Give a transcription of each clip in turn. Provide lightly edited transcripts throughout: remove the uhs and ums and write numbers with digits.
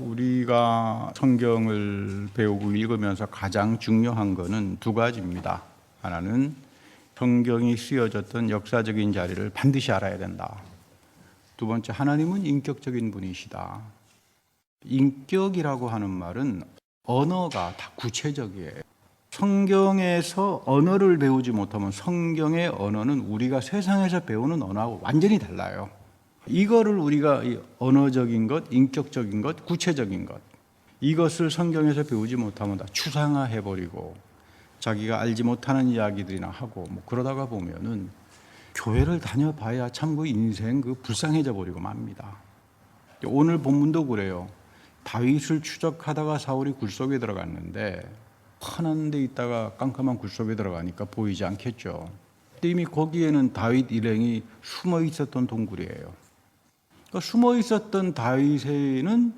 우리가 성경을 배우고 읽으면서 가장 중요한 것은 두 가지입니다. 하나는 성경이 쓰여졌던 역사적인 자리를 반드시 알아야 된다. 두 번째, 하나님은 인격적인 분이시다. 인격이라고 하는 말은 언어가 다 구체적이에요. 성경에서 언어를 배우지 못하면 성경의 언어는 우리가 세상에서 배우는 언어하고 완전히 달라요. 이거를 우리가 언어적인 것, 인격적인 것, 구체적인 것, 이것을 성경에서 배우지 못하면 다 추상화해버리고 자기가 알지 못하는 이야기들이나 하고 그러다가 보면은 교회를 다녀봐야 참 그 인생 불쌍해져 버리고 맙니다. 오늘 본문도 그래요. 다윗을 추적하다가 사울이 굴속에 들어갔는데 환한 데 있다가 깜깜한 굴속에 들어가니까 보이지 않겠죠. 근데 이미 거기에는 다윗 일행이 숨어 있었던 동굴이에요. 그러니까 숨어 있었던 다윗에는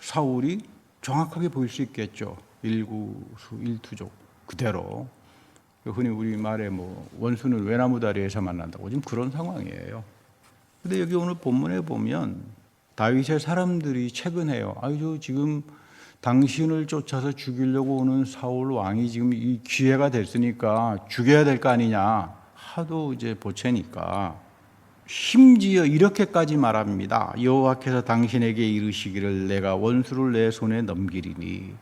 사울이 정확하게 보일 수 있겠죠. 일구수 일투족 그대로. 흔히 우리 말에 원수는 외나무 다리에서 만난다고 지금 그런 상황이에요. 근데 여기 오늘 본문에 보면 다윗의 사람들이 채근해요. 아유, 지금 당신을 쫓아서 죽이려고 오는 사울 왕이 지금 이 기회가 됐으니까 죽여야 될 거 아니냐. 하도 이제 보채니까 심지어 이렇게까지 말합니다. 여호와께서 당신에게 이르시기를 내가 원수를 내 손에 넘기리니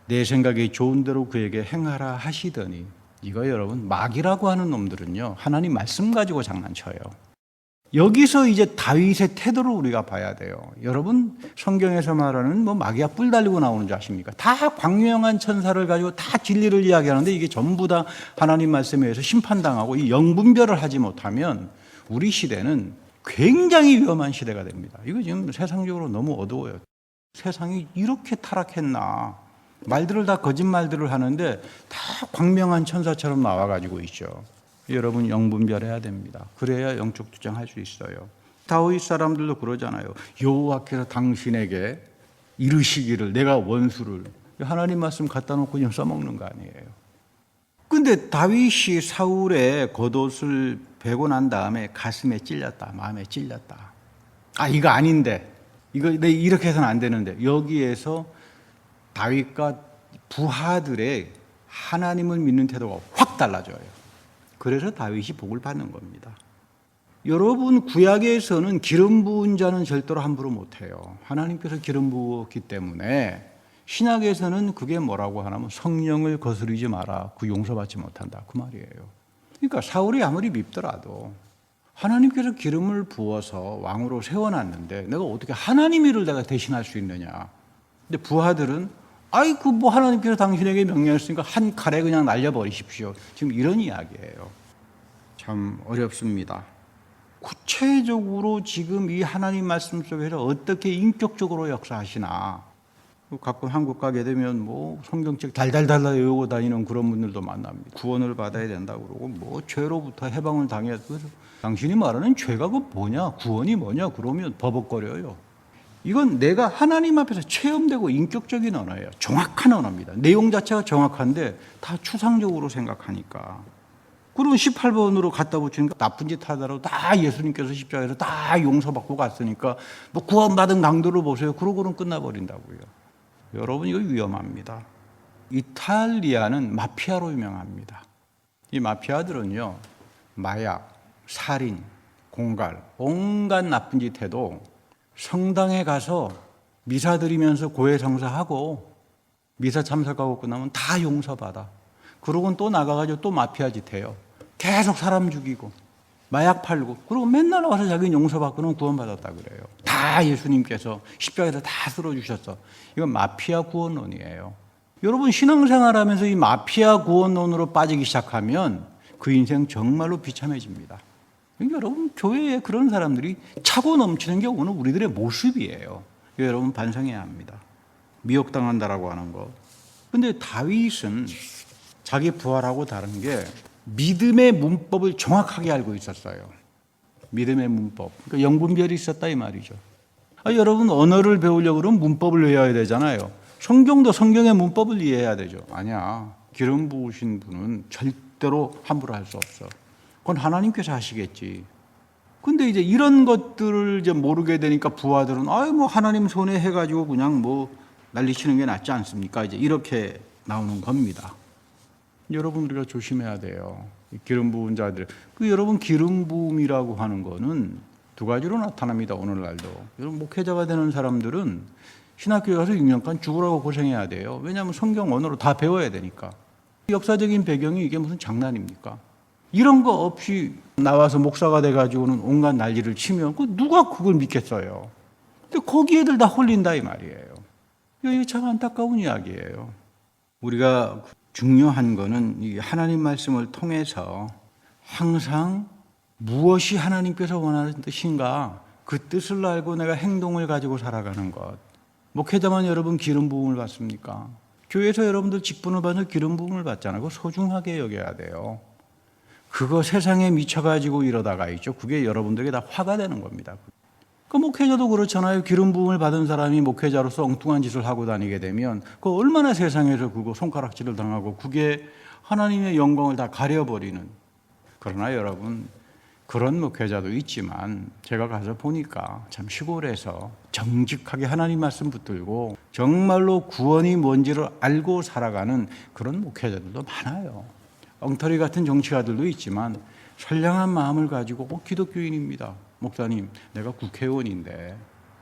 내 생각에 좋은 대로 그에게 행하라 하시더니, 이거 여러분 마귀라고 하는 놈들은요 하나님 말씀 가지고 장난쳐요. 여기서 이제 다윗의 태도를 우리가 봐야 돼요. 여러분 성경에서 말하는 마귀가 뿔 달리고 나오는 줄 아십니까? 다 광명한 천사를 가지고 다 진리를 이야기하는데 이게 전부 다 하나님 말씀에 의해서 심판당하고 이 영분별을 하지 못하면 우리 시대는 굉장히 위험한 시대가 됩니다. 이거 지금 세상적으로 너무 어두워요. 세상이 이렇게 타락했나. 말들을 다 거짓말들을 하는데 다 광명한 천사처럼 나와가지고 있죠. 여러분 영분별해야 됩니다. 그래야 영적 투쟁할 수 있어요. 다윗 사람들도 그러잖아요. 여호와께서 당신에게 이르시기를 내가 원수를, 하나님 말씀 갖다 놓고 좀 써먹는 거 아니에요. 근데 다윗이 사울의 겉옷을 베고 난 다음에 가슴에 찔렸다, 마음에 찔렸다. 아, 이거 아닌데, 이거 내 이렇게 해서는 안 되는데, 여기에서 다윗과 부하들의 하나님을 믿는 태도가 확 달라져요. 그래서 다윗이 복을 받는 겁니다. 여러분 구약에서는 기름 부은 자는 절대로 함부로 못해요. 하나님께서 기름 부었기 때문에. 신약에서는 그게 뭐라고 하냐면 성령을 거스르지 마라, 그 용서받지 못한다, 그 말이에요. 그러니까 사울이 아무리 밉더라도 하나님께서 기름을 부어서 왕으로 세워놨는데 내가 어떻게 하나님 일을 내가 대신할 수 있느냐. 근데 부하들은 하나님께서 당신에게 명령했으니까 한 칼에 그냥 날려버리십시오. 지금 이런 이야기예요. 참 어렵습니다. 구체적으로 지금 이 하나님 말씀 속에서 어떻게 인격적으로 역사하시나. 가끔 한국 가게 되면 성경책 달달달 외우고 다니는 그런 분들도 만납니다. 구원을 받아야 된다고 그러고 죄로부터 해방을 당해야. 그래서 당신이 말하는 죄가 뭐냐, 구원이 뭐냐 그러면 버벅거려요. 이건 내가 하나님 앞에서 체험되고 인격적인 언어예요. 정확한 언어입니다. 내용 자체가 정확한데 다 추상적으로 생각하니까. 그리고 18번으로 갖다 붙이니까 나쁜 짓 하더라도 다 예수님께서 십자가에서 다 용서받고 갔으니까 구원받은 강도를 보세요. 그러고는 끝나버린다고요. 여러분 이거 위험합니다. 이탈리아는 마피아로 유명합니다. 이 마피아들은요 마약, 살인, 공갈, 온갖 나쁜 짓 해도 성당에 가서 미사 드리면서 고해성사하고 미사 참석하고 끝나면 다 용서받아. 그러고는 또 나가가지고 또 마피아 짓 해요. 계속 사람 죽이고 마약 팔고, 그리고 맨날 와서 자기는 용서받고는 구원받았다 그래요. 다 예수님께서 십자가에서 다 쓸어주셨어. 이건 마피아 구원론이에요. 여러분 신앙생활하면서 이 마피아 구원론으로 빠지기 시작하면 그 인생 정말로 비참해집니다. 그러니까 여러분 교회에 그런 사람들이 차고 넘치는 게 오늘 우리들의 모습이에요. 여러분 반성해야 합니다. 미혹당한다라고 하는 거. 근데 다윗은 자기 부하라고 다른 게 믿음의 문법을 정확하게 알고 있었어요. 믿음의 문법. 그러니까 영분별이 있었다 이 말이죠. 여러분 언어를 배우려고 그러면 문법을 외워야 되잖아요. 성경도 성경의 문법을 이해해야 되죠. 아니야. 기름 부으신 분은 절대로 함부로 할 수 없어. 그건 하나님께서 하시겠지. 근데 이제 이런 것들을 이제 모르게 되니까 부하들은 아유 뭐 하나님 손에 해가지고 그냥 뭐 난리치는 게 낫지 않습니까? 이제 이렇게 나오는 겁니다. 여러분 우리가 조심해야 돼요. 기름 부은 자들. 여러분 기름 부음이라고 하는 거는 두 가지로 나타납니다. 오늘날도. 여러분 목회자가 되는 사람들은 신학교에 가서 6년간 죽으라고 고생해야 돼요. 왜냐하면 성경 언어로 다 배워야 되니까. 역사적인 배경이 이게 무슨 장난입니까? 이런 거 없이 나와서 목사가 돼가지고는 온갖 난리를 치면 누가 그걸 믿겠어요? 근데 거기 애들 다 홀린다 이 말이에요. 이게 참 안타까운 이야기예요. 우리가 중요한 거는 이 하나님 말씀을 통해서 항상 무엇이 하나님께서 원하는 뜻인가 그 뜻을 알고 내가 행동을 가지고 살아가는 것. 목회자만 여러분 기름 부음을 받습니까? 교회에서 여러분들 직분을 받는 기름 부음을 받잖아요. 그거 소중하게 여겨야 돼요. 그거 세상에 미쳐가지고 이러다가 있죠. 그게 여러분들에게 다 화가 되는 겁니다. 그 목회자도 그렇잖아요. 기름 부음을 받은 사람이 목회자로서 엉뚱한 짓을 하고 다니게 되면 그 얼마나 세상에서 그거 손가락질을 당하고 그게 하나님의 영광을 다 가려버리는. 그러나 여러분 그런 목회자도 있지만 제가 가서 보니까 참 시골에서 정직하게 하나님 말씀 붙들고 정말로 구원이 뭔지를 알고 살아가는 그런 목회자들도 많아요. 엉터리 같은 정치가들도 있지만 선량한 마음을 가지고 기독교인입니다. 목사님, 내가 국회의원인데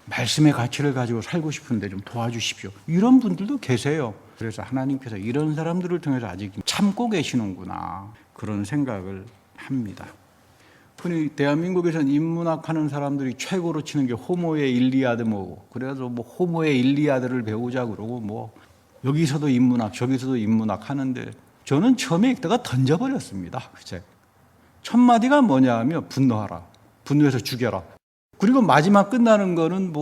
말씀의 가치를 가지고 살고 싶은데 좀 도와주십시오. 이런 분들도 계세요. 그래서 하나님께서 이런 사람들을 통해서 아직 참고 계시는구나 그런 생각을 합니다. 흔히 대한민국에서는 인문학 하는 사람들이 최고로 치는 게 호모의 일리아드 그래서 호모의 일리아드를 배우자 그러고 여기서도 인문학 저기서도 인문학 하는데 저는 처음에 읽다가 던져버렸습니다. 첫 마디가 뭐냐 하면 분노하라. 분노해서 죽여라. 그리고 마지막 끝나는 거는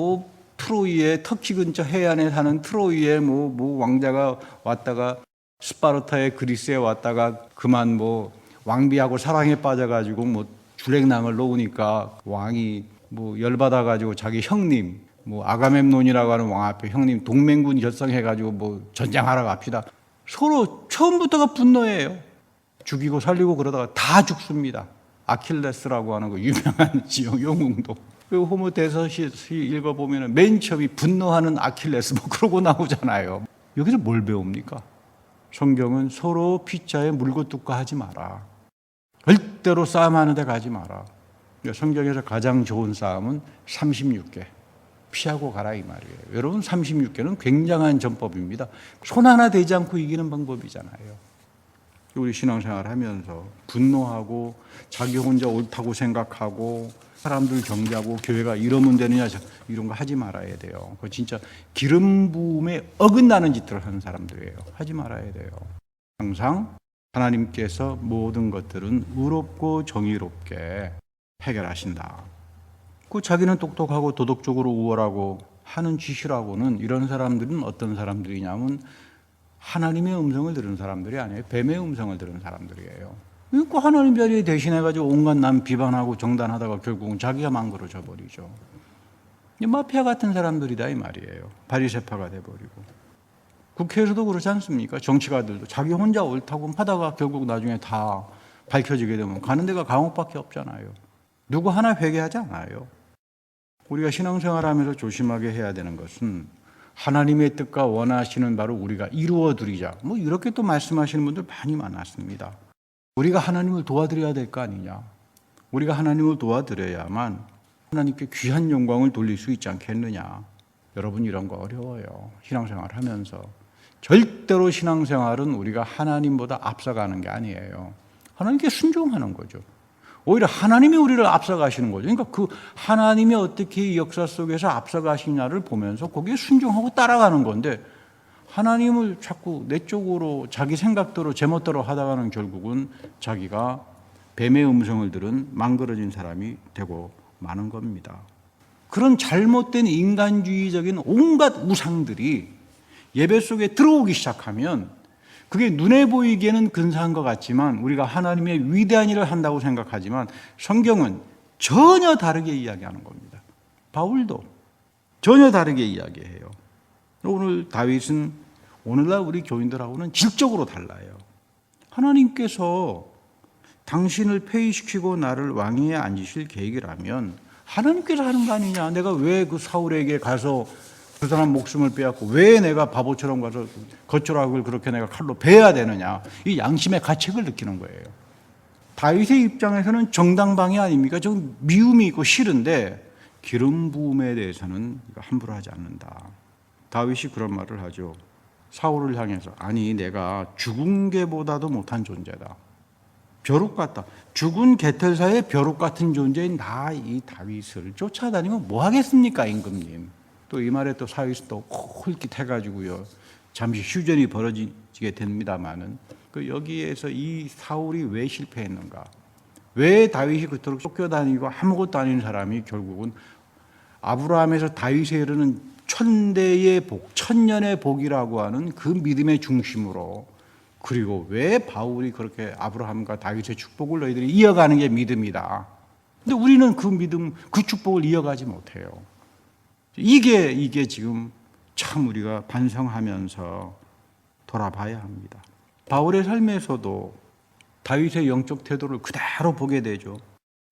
트로이의 터키 근처 해안에 사는 트로이의 왕자가 왔다가 스파르타의 그리스에 왔다가 그만 왕비하고 사랑에 빠져가지고 주랭랑을 놓으니까 왕이 열받아가지고 자기 형님 아가멤논이라고 하는 왕 앞에 형님 동맹군 결성해가지고 전쟁하러 갑시다. 서로 처음부터가 분노예요. 죽이고 살리고 그러다가 다 죽습니다. 아킬레스라고 하는 거 유명한 지역 영웅도. 그 호모 대서시 읽어보면 맨 처음이 분노하는 아킬레스 그러고 나오잖아요. 여기서 뭘 배웁니까? 성경은 서로 피자에 물고 뜯고 하지 마라. 절대로 싸움하는 데 가지 마라. 성경에서 가장 좋은 싸움은 36개. 피하고 가라 이 말이에요. 여러분 36개는 굉장한 전법입니다. 손 하나 대지 않고 이기는 방법이잖아요. 우리 신앙생활 하면서 분노하고 자기 혼자 옳다고 생각하고 사람들 정죄하고 교회가 이러면 되느냐 이런 거 하지 말아야 돼요. 그거 진짜 기름 부음에 어긋나는 짓들을 하는 사람들이에요. 하지 말아야 돼요. 항상 하나님께서 모든 것들은 의롭고 정의롭게 해결하신다. 그 자기는 똑똑하고 도덕적으로 우월하고 하는 짓이라고는 이런 사람들은 어떤 사람들이냐면 하나님의 음성을 들은 사람들이 아니에요. 뱀의 음성을 들은 사람들이에요. 그러니까 하나님 자리에 대신해가지고 온갖 남 비판하고 정단하다가 결국은 자기가 망그러져 버리죠. 마피아 같은 사람들이다 이 말이에요. 바리새파가 돼버리고. 국회에서도 그렇지 않습니까? 정치가들도 자기 혼자 옳다고 하다가 결국 나중에 다 밝혀지게 되면 가는 데가 감옥밖에 없잖아요. 누구 하나 회개하지 않아요. 우리가 신앙생활하면서 조심하게 해야 되는 것은 하나님의 뜻과 원하시는 바로 우리가 이루어드리자. 이렇게 또 말씀하시는 분들 많이 많았습니다. 우리가 하나님을 도와드려야 될 거 아니냐. 우리가 하나님을 도와드려야만 하나님께 귀한 영광을 돌릴 수 있지 않겠느냐. 여러분 이런 거 어려워요. 신앙생활 하면서. 절대로 신앙생활은 우리가 하나님보다 앞서가는 게 아니에요. 하나님께 순종하는 거죠. 오히려 하나님이 우리를 앞서가시는 거죠. 그러니까 그 하나님이 어떻게 이 역사 속에서 앞서가시냐를 보면서 거기에 순종하고 따라가는 건데 하나님을 자꾸 내 쪽으로 자기 생각대로 제멋대로 하다가는 결국은 자기가 뱀의 음성을 들은 망그러진 사람이 되고 마는 겁니다. 그런 잘못된 인간주의적인 온갖 우상들이 예배 속에 들어오기 시작하면 그게 눈에 보이기에는 근사한 것 같지만 우리가 하나님의 위대한 일을 한다고 생각하지만 성경은 전혀 다르게 이야기하는 겁니다. 바울도 전혀 다르게 이야기해요. 오늘 다윗은 오늘날 우리 교인들하고는 질적으로 달라요. 하나님께서 당신을 폐위시키고 나를 왕위에 앉으실 계획이라면 하나님께서 하는 거 아니냐. 내가 왜 그 사울에게 가서 그 사람 목숨을 빼앗고 왜 내가 바보처럼 가서 거초락을 그렇게 내가 칼로 베야 되느냐. 이 양심의 가책을 느끼는 거예요. 다윗의 입장에서는 정당방위 아닙니까? 좀 미움이 있고 싫은데 기름 부음에 대해서는 함부로 하지 않는다. 다윗이 그런 말을 하죠. 사울을 향해서 아니 내가 죽은 개보다도 못한 존재다. 벼룩 같다. 죽은 개털사의 벼룩 같은 존재인 나 이 다윗을 쫓아다니면 뭐 하겠습니까, 임금님. 또 이 말에 또 사윗이 또 홀깃해가지고요. 잠시 휴전이 벌어지게 됩니다만은 그 여기에서 이 사울이 왜 실패했는가? 왜 다윗이 그토록 쫓겨다니고 아무것도 아닌 사람이 결국은 아브라함에서 다윗에 이르는 천대의 복, 천년의 복이라고 하는 그 믿음의 중심으로 그리고 왜 바울이 그렇게 아브라함과 다윗의 축복을 너희들이 이어가는 게 믿음이다. 근데 우리는 그 믿음, 그 축복을 이어가지 못해요. 이게 지금 참 우리가 반성하면서 돌아봐야 합니다. 바울의 삶에서도 다윗의 영적 태도를 그대로 보게 되죠.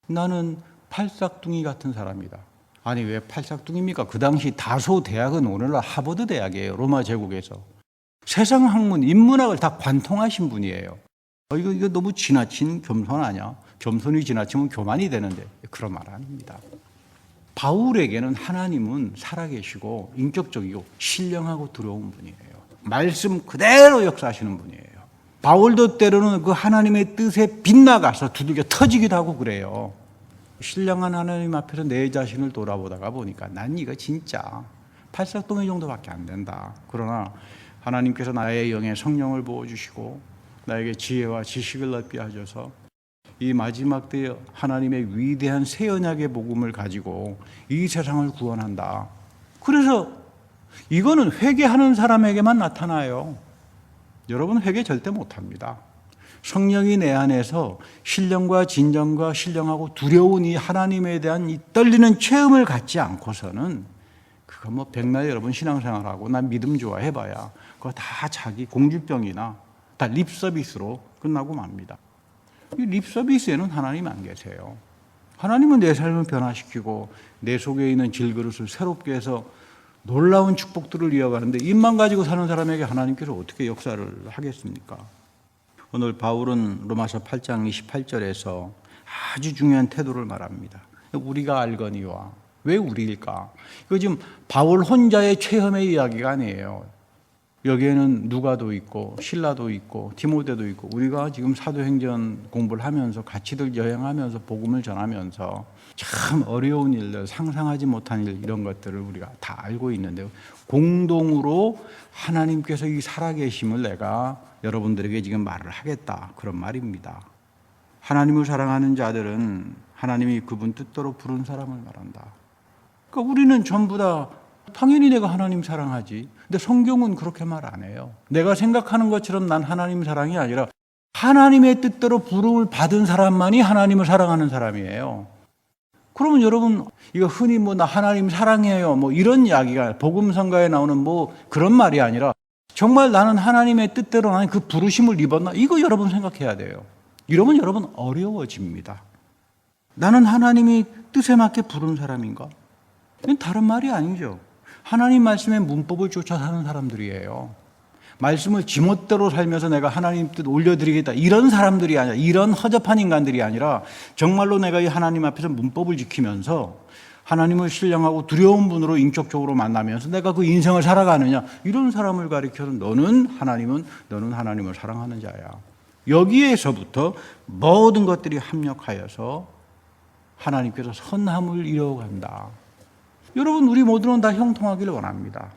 나는 팔싹둥이 같은 사람이다. 아니 왜 팔싹둥이입니까? 그 당시 다소 대학은 오늘날 하버드 대학이에요. 로마 제국에서. 세상 학문, 인문학을 다 관통하신 분이에요. 이거 너무 지나친 겸손 아니야? 겸손이 지나치면 교만이 되는데 그런 말 아닙니다. 바울에게는 하나님은 살아계시고 인격적이고 신령하고 두려운 분이에요. 말씀 그대로 역사하시는 분이에요. 바울도 때로는 그 하나님의 뜻에 빗나가서 두들겨 터지기도 하고 그래요. 신령한 하나님 앞에서 내 자신을 돌아보다가 보니까 난 이거 진짜 팔싹둥이 정도밖에 안 된다. 그러나 하나님께서 나의 영에 성령을 부어주시고 나에게 지혜와 지식을 넓게 하셔서 이 마지막 때에 하나님의 위대한 새 언약의 복음을 가지고 이 세상을 구원한다. 그래서 이거는 회개하는 사람에게만 나타나요. 여러분 회개 절대 못합니다. 성령이 내 안에서 신령과 진정과 신령하고 두려운 이 하나님에 대한 이 떨리는 체험을 갖지 않고서는 그거 뭐 백날 여러분 신앙생활하고 난 믿음 좋아해봐야 그거 다 자기 공주병이나 다 립서비스로 끝나고 맙니다. 이 립서비스에는 하나님 안 계세요. 하나님은 내 삶을 변화시키고 내 속에 있는 질그릇을 새롭게 해서 놀라운 축복들을 이어가는데 입만 가지고 사는 사람에게 하나님께서 어떻게 역사를 하겠습니까? 오늘 바울은 로마서 8장 28절에서 아주 중요한 태도를 말합니다. 우리가 알거니와 왜 우리일까? 이거 지금 바울 혼자의 체험의 이야기가 아니에요. 여기에는 누가도 있고 실라도 있고 디모데도 있고 우리가 지금 사도행전 공부를 하면서 같이들 여행하면서 복음을 전하면서 참 어려운 일들, 상상하지 못한 일 이런 것들을 우리가 다 알고 있는데요. 공동으로 하나님께서 이 살아계심을 내가 여러분들에게 지금 말을 하겠다. 그런 말입니다. 하나님을 사랑하는 자들은 하나님이 그분 뜻대로 부른 사람을 말한다. 그러니까 우리는 전부 다 당연히 내가 하나님 사랑하지. 근데 성경은 그렇게 말 안 해요. 내가 생각하는 것처럼 난 하나님 사랑이 아니라 하나님의 뜻대로 부름을 받은 사람만이 하나님을 사랑하는 사람이에요. 그러면 여러분 이거 흔히 뭐 나 하나님 사랑해요 뭐 이런 이야기가 복음성가에 나오는 뭐 그런 말이 아니라 정말 나는 하나님의 뜻대로 나는 그 부르심을 입었나? 이거 여러분 생각해야 돼요. 이러면 여러분 어려워집니다. 나는 하나님이 뜻에 맞게 부른 사람인가? 이건 다른 말이 아니죠. 하나님 말씀의 문법을 쫓아 사는 사람들이에요. 말씀을 지멋대로 살면서 내가 하나님 뜻 올려드리겠다 이런 사람들이 아니라 이런 허접한 인간들이 아니라 정말로 내가 이 하나님 앞에서 문법을 지키면서 하나님을 신령하고 두려운 분으로 인격적으로 만나면서 내가 그 인생을 살아가느냐 이런 사람을 가리켜서 너는 하나님을 사랑하는 자야. 여기에서부터 모든 것들이 합력하여서 하나님께서 선함을 이루어간다. 여러분 우리 모두는 다 형통하기를 원합니다.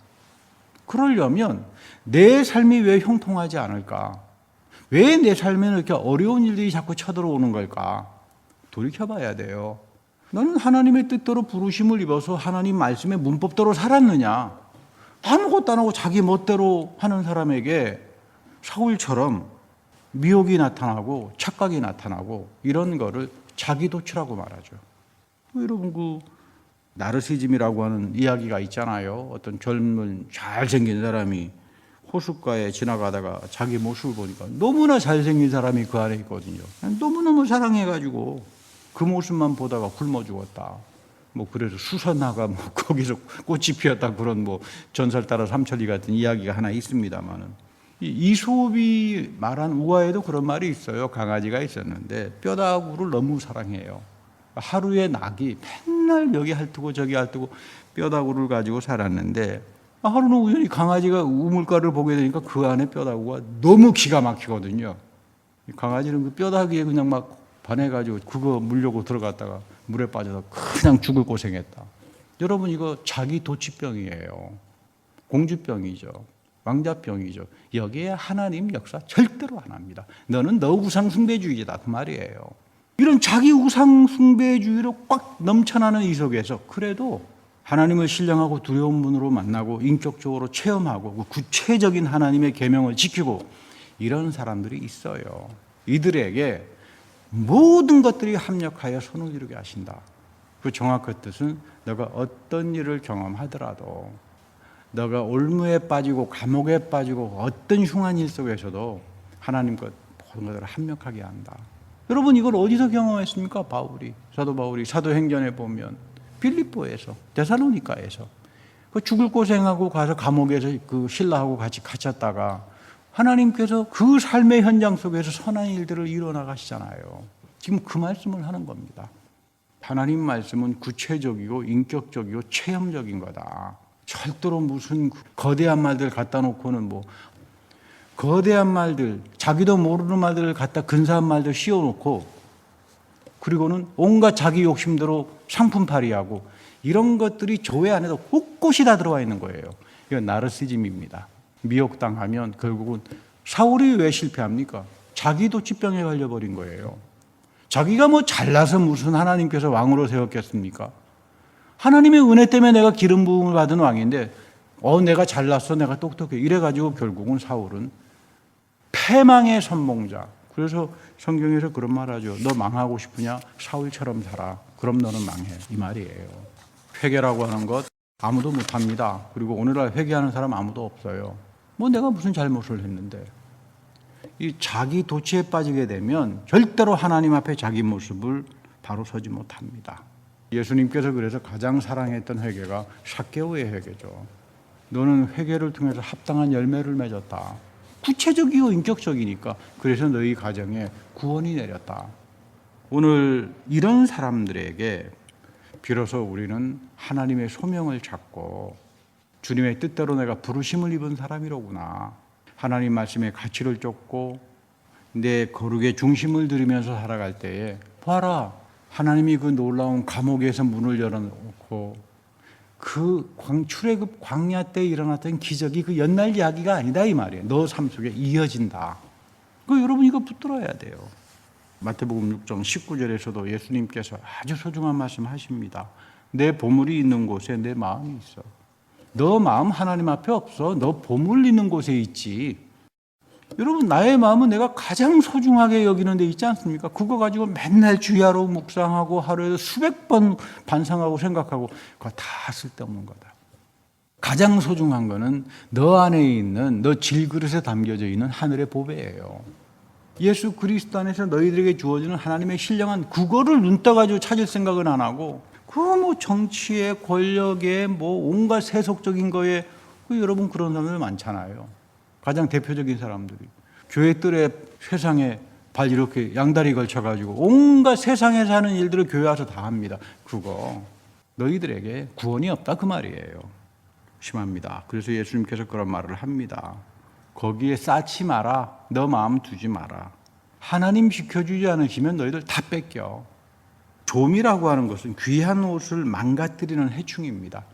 그러려면 내 삶이 왜 형통하지 않을까? 왜 내 삶에는 이렇게 어려운 일들이 자꾸 쳐들어오는 걸까? 돌이켜봐야 돼요. 너는 하나님의 뜻대로 부르심을 입어서 하나님 말씀의 문법대로 살았느냐? 아무것도 안 하고 자기 멋대로 하는 사람에게 사울처럼 미혹이 나타나고 착각이 나타나고 이런 거를 자기도취라고 말하죠. 여러분 그 나르시즘이라고 하는 이야기가 있잖아요. 어떤 젊은 잘생긴 사람이 호숫가에 지나가다가 자기 모습을 보니까 너무나 잘생긴 사람이 그 안에 있거든요. 너무너무 사랑해가지고 그 모습만 보다가 굶어 죽었다. 뭐 그래서 수선화가 뭐 거기서 꽃이 피었다 그런 뭐 전설 따라 삼천리 같은 이야기가 하나 있습니다만은 이솝이 말한 우화에도 그런 말이 있어요. 강아지가 있었는데 뼈다구를 너무 사랑해요. 하루에 낙이 맨날 여기 핥고 저기 핥고 뼈다구를 가지고 살았는데 하루는 우연히 강아지가 우물가를 보게 되니까 그 안에 뼈다구가 너무 기가 막히거든요. 강아지는 그 뼈다귀에 그냥 막 반해가지고 그거 물려고 들어갔다가 물에 빠져서 그냥 죽을 고생했다. 여러분 이거 자기 도치병이에요. 공주병이죠. 왕자병이죠. 여기에 하나님 역사 절대로 안 합니다. 너는 너 우상숭배주의자다 그 말이에요. 이런 자기 우상숭배주의로 꽉 넘쳐나는 이 속에서 그래도 하나님을 신령하고 두려운 분으로 만나고 인격적으로 체험하고 그 구체적인 하나님의 계명을 지키고 이런 사람들이 있어요. 이들에게 모든 것들이 합력하여 선을 이루게 하신다. 그 정확한 뜻은 너가 어떤 일을 경험하더라도 너가 올무에 빠지고 감옥에 빠지고 어떤 흉한 일 속에서도 하나님 것 모든 것들을 합력하게 한다. 여러분 이걸 어디서 경험했습니까? 사도 바울이 사도행전에 보면 빌립보에서 데살로니가에서 그 죽을 고생하고 가서 감옥에서 그 신라하고 같이 갇혔다가 하나님께서 그 삶의 현장 속에서 선한 일들을 이뤄나가시잖아요. 지금 그 말씀을 하는 겁니다. 하나님 말씀은 구체적이고 인격적이고 체험적인 거다. 절대로 무슨 거대한 말들 갖다 놓고는 뭐 거대한 말들, 자기도 모르는 말들을 갖다 근사한 말들 씌워놓고 그리고는 온갖 자기 욕심대로 상품팔이하고 이런 것들이 교회 안에도 곳곳이 다 들어와 있는 거예요. 이건 나르시즘입니다. 미혹당하면 결국은 사울이 왜 실패합니까? 자기도 치병에 걸려버린 거예요. 자기가 뭐 잘나서 무슨 하나님께서 왕으로 세웠겠습니까? 하나님의 은혜 때문에 내가 기름 부음을 받은 왕인데 내가 잘났어 내가 똑똑해 이래가지고 결국은 사울은 패망의 선봉자. 그래서 성경에서 그런 말 하죠. 너 망하고 싶으냐? 사울처럼 살아. 그럼 너는 망해. 이 말이에요. 회개라고 하는 것 아무도 못합니다. 그리고 오늘날 회개하는 사람 아무도 없어요. 뭐 내가 무슨 잘못을 했는데. 이 자기 도취에 빠지게 되면 절대로 하나님 앞에 자기 모습을 바로 서지 못합니다. 예수님께서 그래서 가장 사랑했던 회개가 삭개오의 회개죠. 너는 회개를 통해서 합당한 열매를 맺었다. 구체적이고 인격적이니까 그래서 너희 가정에 구원이 내렸다. 오늘 이런 사람들에게 비로소 우리는 하나님의 소명을 찾고 주님의 뜻대로 내가 부르심을 입은 사람이로구나. 하나님 말씀의 가치를 쫓고 내 거룩의 중심을 들이면서 살아갈 때에 봐라. 하나님이 그 놀라운 감옥에서 문을 열어놓고 그 출애굽 광야 때 일어났던 기적이 그 옛날 이야기가 아니다 이 말이에요. 너 삶 속에 이어진다. 여러분 이거 붙들어야 돼요. 마태복음 6장 19절에서도 예수님께서 아주 소중한 말씀 하십니다. 내 보물이 있는 곳에 내 마음이 있어. 너 마음 하나님 앞에 없어. 너 보물 있는 곳에 있지. 여러분 나의 마음은 내가 가장 소중하게 여기는 데 있지 않습니까? 그거 가지고 맨날 주야로 묵상하고 하루에 수백 번 반성하고 생각하고 그거 다 쓸데없는 거다. 가장 소중한 거는 너 안에 있는 너 질그릇에 담겨져 있는 하늘의 보배예요. 예수 그리스도 안에서 너희들에게 주어지는 하나님의 신령한 그거를 눈 떠가지고 찾을 생각은 안 하고 그 뭐 정치에 권력에 뭐 온갖 세속적인 거에 여러분 그런 사람들 많잖아요. 가장 대표적인 사람들이 교회 뜰에 세상에 발 이렇게 양다리 걸쳐가지고 온갖 세상에 사는 일들을 교회 와서 다 합니다. 그거 너희들에게 구원이 없다 그 말이에요. 심합니다. 그래서 예수님께서 그런 말을 합니다. 거기에 쌓지 마라. 너 마음 두지 마라. 하나님 지켜주지 않으시면 너희들 다 뺏겨. 조미라고 하는 것은 귀한 옷을 망가뜨리는 해충입니다.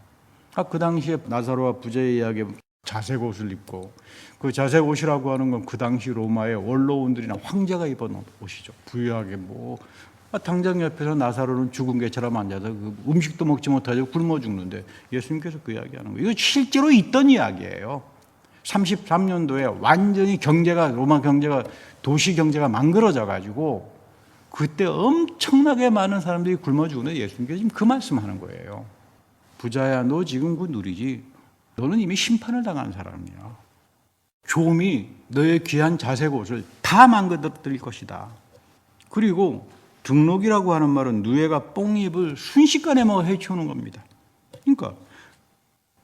그 당시에 나사로와 부자의 이야기에 자색 옷을 입고 그 자색 옷이라고 하는 건 그 당시 로마의 원로원들이나 황제가 입은 옷이죠. 부유하게 당장 옆에서 나사로는 죽은 개처럼 앉아서 그 음식도 먹지 못하고 굶어 죽는데 예수님께서 그 이야기하는 거예요. 이거 실제로 있던 이야기예요. 33년도에 완전히 로마 경제가 도시 경제가 망그러져 가지고 그때 엄청나게 많은 사람들이 굶어 죽는데 예수님께서 지금 그 말씀하는 거예요. 부자야 너 지금 그 누리지. 너는 이미 심판을 당한 사람이야. 좀이 너의 귀한 자색옷을 다 망가뜨릴 것이다. 그리고 등록이라고 하는 말은 누에가 뽕잎을 순식간에 해치우는 겁니다. 그러니까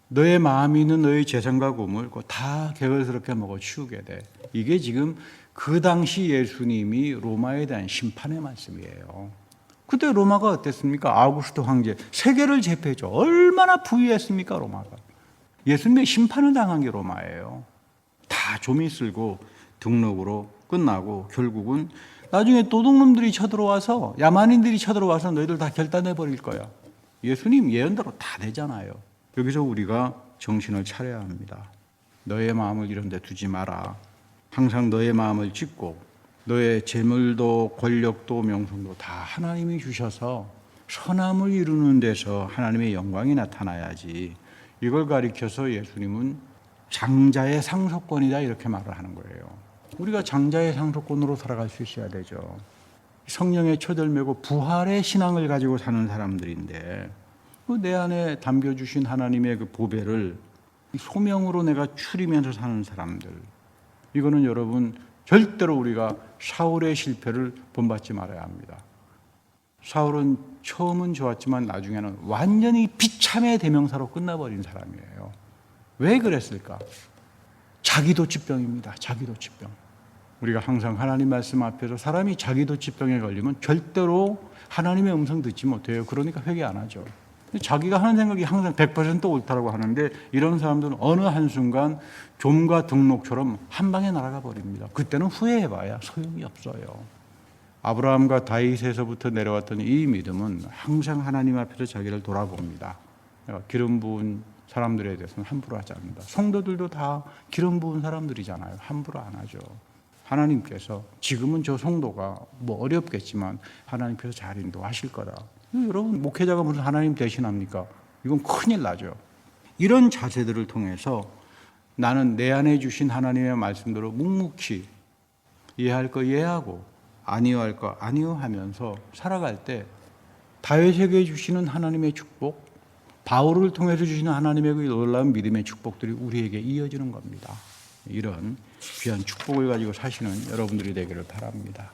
너의 마음이 있는 너의 재산과 고물 다 개걸스럽게 치우게 돼. 이게 지금 그 당시 예수님이 로마에 대한 심판의 말씀이에요. 그때 로마가 어땠습니까? 아우구스트 황제 세계를 제패했죠. 얼마나 부유했습니까, 로마가. 예수님의 심판을 당한 게 로마예요. 다 좀이 쓸고 등록으로 끝나고 결국은 나중에 도둑놈들이 쳐들어와서 야만인들이 쳐들어와서 너희들 다 결단해 버릴 거야. 예수님 예언대로 다 되잖아요. 여기서 우리가 정신을 차려야 합니다. 너의 마음을 이런 데 두지 마라. 항상 너의 마음을 찢고 너의 재물도 권력도 명성도 다 하나님이 주셔서 선함을 이루는 데서 하나님의 영광이 나타나야지. 이걸 가리켜서 예수님은 장자의 상속권이다 이렇게 말을 하는 거예요. 우리가 장자의 상속권으로 살아갈 수 있어야 되죠. 성령의 초절매고 부활의 신앙을 가지고 사는 사람들인데 내 안에 담겨주신 하나님의 그 보배를 소명으로 내가 추리면서 사는 사람들, 이거는 여러분 절대로 우리가 사울의 실패를 본받지 말아야 합니다. 사울은 처음은 좋았지만 나중에는 완전히 비참의 대명사로 끝나버린 사람이에요. 왜 그랬을까? 자기도취병입니다. 자기도취병. 우리가 항상 하나님 말씀 앞에서 사람이 자기도취병에 걸리면 절대로 하나님의 음성 듣지 못해요. 그러니까 회개 안 하죠. 자기가 하는 생각이 항상 100% 옳다라고 하는데 이런 사람들은 어느 한순간 좀과 등록처럼 한 방에 날아가 버립니다. 그때는 후회해봐야 소용이 없어요. 아브라함과 다윗에서부터 내려왔던 이 믿음은 항상 하나님 앞에서 자기를 돌아봅니다. 기름 부은 사람들에 대해서는 함부로 하지 않는다. 성도들도 다 기름 부은 사람들이잖아요. 함부로 안 하죠. 하나님께서 지금은 저 성도가 어렵겠지만 하나님께서 잘 인도하실 거다. 여러분 목회자가 무슨 하나님 대신합니까? 이건 큰일 나죠. 이런 자세들을 통해서 나는 내 안에 주신 하나님의 말씀대로 묵묵히 이해할 거 이해하고 아니요할 거 아니요하면서 살아갈 때 다윗에게 주시는 하나님의 축복, 바울을 통해서 주시는 하나님의 그 놀라운 믿음의 축복들이 우리에게 이어지는 겁니다. 이런 귀한 축복을 가지고 사시는 여러분들이 되기를 바랍니다.